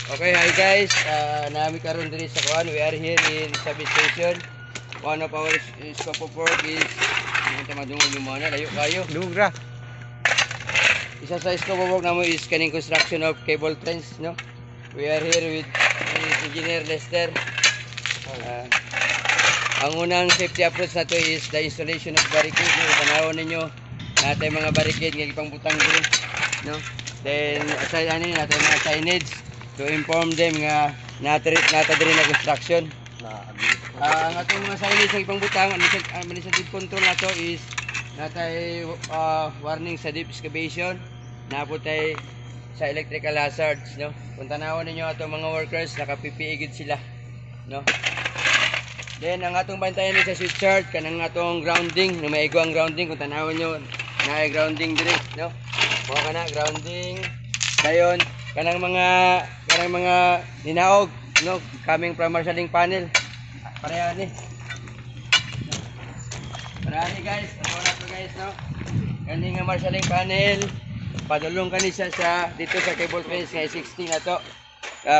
Okay, hi guys. Nami karon diri sa kuan. We are here in service station. One of our scope of work is yung tamadungog yung mga layo kayo. Dugra. Isa sa scope of work namo is kaning construction of cable trains, no? We are here with Engineer Lester. Ang unang safety approach na to is the installation of barricade. No? Panahon ninyo natin mga barricade nga ipangbutang diri, no? Then aside ano natin mga signage to inform them nga nata diri na construction. Ang atong mga signage sa ipangbutang administrative control nato is natay warning sa deep excavation, naputay sa electrical hazards, no? Kung tanawon ninyo atong mga workers naka-PPE gid sila, no? Then ang atong bantayan ni sa switchyard kanang atong grounding, na maigo ang grounding kung tanawon nyo naay grounding diri, no? Mo kana grounding dayon kanang mga ninaog, no, coming from marshalling panel. Pareha ni. Pareha ni guys, ano na to guys, no? Kani nga marshalling panel padulong kani siya sa dito sa cable trace nga 60 na to.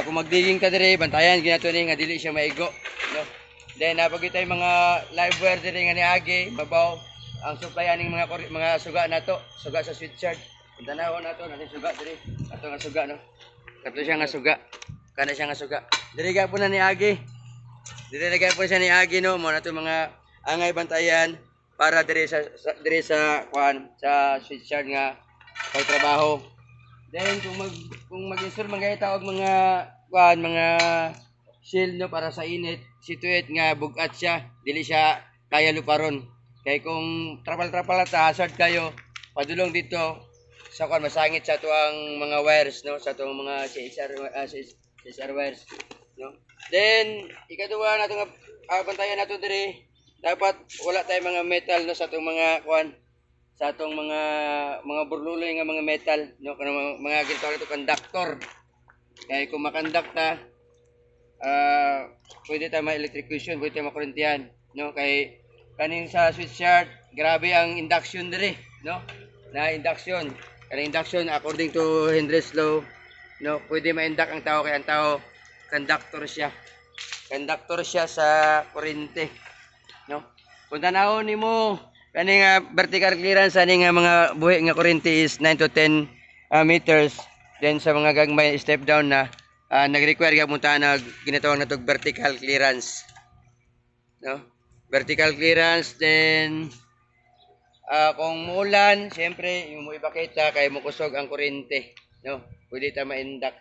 Kung magdigging ka diri bantayan ginato ni nga dili siya maigo, no? Then napagitay mga live wire diri nga niagi mabaw ang supply aning mga suga nato, suga sa switchyard. Kung tanawon nato natin suga diri, ato nga suga, no. Kato siya nga suga. Kana siya nga suga. Diri ga po na niagi. Diri na po siya niagi, no, mo nato mga angay bantayan para diri sa kuan sa switchyard nga pagtrabaho. Then kung mag-install man gayta og mga kuan mga shield, no, para sa init, situate nga bugat siya, dili siya kaya luparon. Kay kung trapal-trapal ta hazard kayo, padulong dito sa kuan masangit sa tuang mga wires, no, sa tuang mga CSR wires, no. Then ikaduha nato nga bantayan nato diri, dapat wala tay mga metal, no, sa tuang mga kuan, sa atong mga burluloy nga mga metal, no, kanang mga ginatawag ito conductor. Kay kung makondukta pwede tayo ma-electrocution, pwede tayo makurentihan, no? Kay kaning sa switchyard, grabe ang induction diri, no? Na induction, kaning induction according to Henry's law, no? Pwede ma-induct ang tao, kay ang tao conductor siya. Conductor siya sa kuryente, no? Kung tanawon nimo kaning vertical clearance ani nga mga buhi nga kuryente is 9 to 10 meters. Then sa mga gagmay step down na nag-require ka punta na ginatawag na to vertical clearance, no? Vertical clearance. Then kung muulan, siyempre yung mo ipakita kay mo kusog ang kuryente, no, pwede ta ma-induct.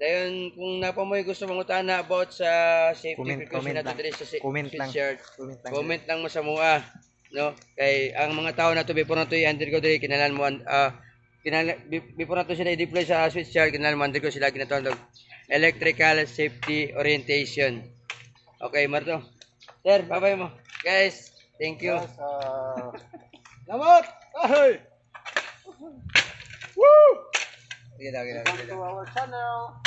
Dayon kung napamoy gusto mangutana about sa safety precaution nato diri sa switchyard, comment lang mo sa mua, no? Kay ang mga tao nato before nato i-undergo diri kinalan mo before nato sila i-deploy sa switchyard, kinalan mo undergo sila ginatawag electrical safety orientation. Okay, Marto. Sir, bye-bye mo. Guys, thank you. Salamat. Ahoy. Woo! Sige daw. Welcome to our channel.